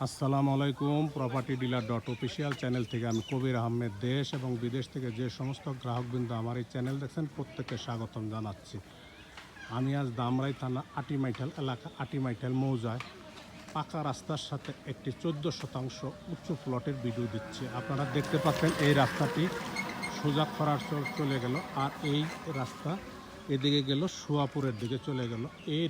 আসসালামু আলাইকুম। Property dealer dot official channel থেকে আমি কবির আহমেদ দেশ এবং বিদেশ থেকে যে সমস্ত গ্রাহকবৃন্দ আমার এই চ্যানেল দেখছেন প্রত্যেককে স্বাগতম জানাচ্ছি। আমি আজ দামরাই থানা আটিমাইঠাল এলাকা আটিমাইঠাল মৌজায় পাকা রাস্তার সাথে একটি 14% উঁচু প্লটের ভিডিও দিচ্ছি। আপনারা দেখতে পাচ্ছেন এই রাস্তাটি সোজা খরার চলে গেল, আর এই রাস্তা এদিকে গেল সুয়াপুরের দিকে চলে গেল। এই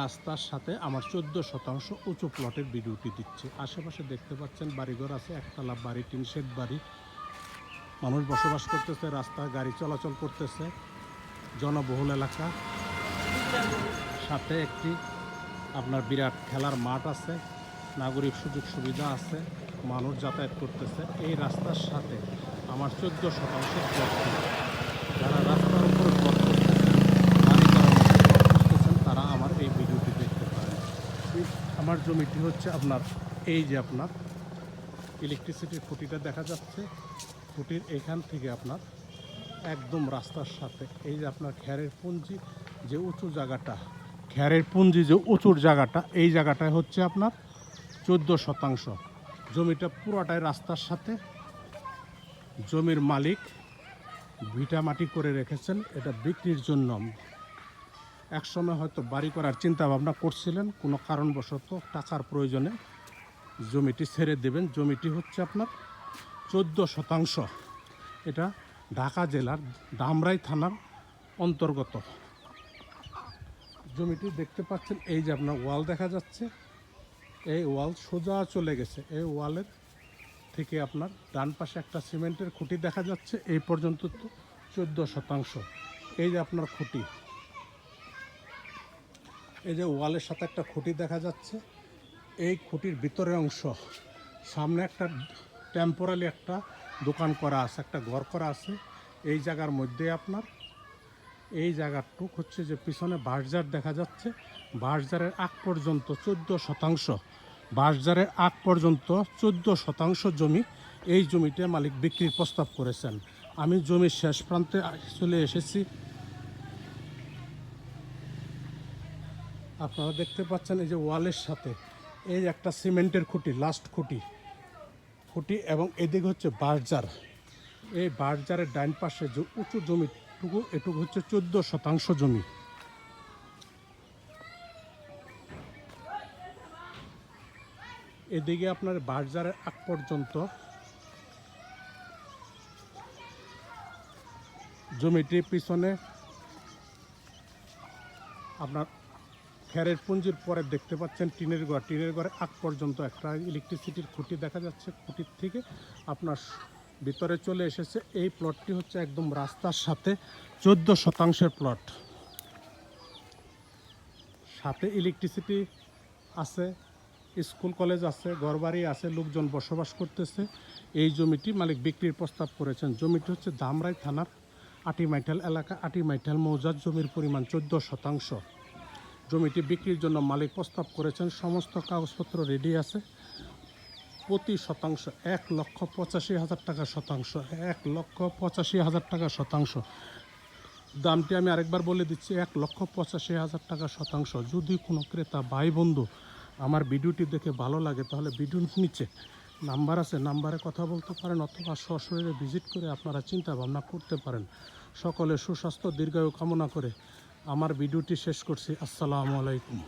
রাস্তার সাথে আমার 14% উঁচু প্লটের ভিডিওটি দিচ্ছে। আশেপাশে দেখতে পাচ্ছেন বাড়িঘর আছে, একতলা বাড়ি, টিন শেড বাড়ি, মানুষ বসবাস করতেছে, রাস্তায় গাড়ি চলাচল করতেছে, জনবহুল এলাকা। সাথে একটি আপনার বিরাট খেলার মাঠ আছে, নাগরিক সুযোগ সুবিধা আছে, মানুষ যাতায়াত করতেছে। এই রাস্তার সাথে আমার 14% প্লট। যারা রাস্তার উপর প্লট করতেছেন তারা আমার এই ভিডিওটি দেখতে পারেন। আমার জমিটি হচ্ছে আপনার এই যে আপনার ইলেকট্রিসিটির খুঁটিটা দেখা যাচ্ছে, খুঁটির এখান থেকে আপনার একদম রাস্তার সাথে এই যে আপনার খ্যারের পুঞ্জি যে উঁচু জায়গাটা, এই জায়গাটায় হচ্ছে আপনার 14%। জমিটা পুরোটাই রাস্তার সাথে। জমির মালিক ভিটা মাটি করে রেখেছেন এটা বিক্রির জন্য। একসময় হয়তো বাড়ি করার চিন্তা ভাবনা করছিলেন, কোনো কারণবশত টাকার প্রয়োজনে জমিটি ছেড়ে দেবেন। জমিটি হচ্ছে আপনার 14%। এটা ঢাকা জেলার ধামরাই থানার অন্তর্গত। জমিটি দেখতে পাচ্ছেন, এই যে আপনার ওয়াল দেখা যাচ্ছে, এই ওয়াল সোজা চলে গেছে। এই ওয়ালের থেকে আপনার ডান পাশে একটা সিমেন্টের খুঁটি দেখা যাচ্ছে, এই পর্যন্ত তো 14%। এই যে আপনার খুঁটি, এই যে ওয়ালের সাথে একটা খুঁটি দেখা যাচ্ছে, এই খুঁটির ভিতরের অংশ সামনে একটা টেম্পোরারি একটা দোকান করা আছে, একটা ঘর করা আছে। এই জায়গার মধ্যে আপনার এই জায়গাটুক হচ্ছে যে পিছনে বাঁশঝাড় দেখা যাচ্ছে। বাঁশঝাড়ের আগ পর্যন্ত 14%। বাঁশঝাড়ের আগ পর্যন্ত 14% জমি। এই জমিটা মালিক বিক্রির প্রস্তাব করেছেন। আমি জমির শেষ প্রান্তে চলে এসেছি। আপনারা দেখতে পাচ্ছেন এই যে ওয়ালের সাথে এই একটা সিমেন্টের খুঁটি, লাস্ট খুঁটি এবং এদিকে হচ্ছে বাঁশঝাড়। এই বাঁশঝাড়ের ডান পাশে যে উঁচু জমিটুকু, এটুকু হচ্ছে 14% জমি। এদিকে আপনার বাঁশঝাড়ের আগ পর্যন্ত জমিটির পিছনে আপনার খ্যারের পুঞ্জির পরে দেখতে পাচ্ছেন টিনের ঘর। টিনের ঘরে আগ পর্যন্ত একটা ইলেকট্রিসিটির খুঁটি দেখা যাচ্ছে। খুঁটির থেকে আপনার ভিতরে চলে এসেছে। এই প্লটটি হচ্ছে একদম রাস্তার সাথে 14%-এর প্লট। সাথে ইলেকট্রিসিটি আছে, স্কুল কলেজ আছে, ঘরবাড়ি আছে, লোকজন বসবাস করতেছে। এই জমিটি মালিক বিক্রির প্রস্তাব করেছেন। জমিটি হচ্ছে ধামরাই থানার আটিমাইঠাল এলাকা আটিমাইঠাল মৌজার। জমির পরিমাণ 14%। জমিটি বিক্রির জন্য মালিক প্রস্তাব করেছেন। সমস্ত কাগজপত্র রেডি আছে। প্রতি শতাংশ 1,85,000 টাকা শতাংশ। 1,85,000 টাকা শতাংশ। দামটি আমি আরেকবার বলে দিচ্ছি, 1,85,000 টাকা শতাংশ। যদি কোনো ক্রেতা ভাই বন্ধু আমার ভিডিওটি দেখে ভালো লাগে তাহলে ভিডিওর নিচে নাম্বার আছে, নাম্বারে কথা বলতে পারেন, অথবা সশরীরে ভিজিট করে আপনারা চিন্তা ভাবনা করতে পারেন। সকলের সুস্বাস্থ্য দীর্ঘায়ু কামনা করে আমার ভিডিওটি শেষ করছি। আসসালামু আলাইকুম।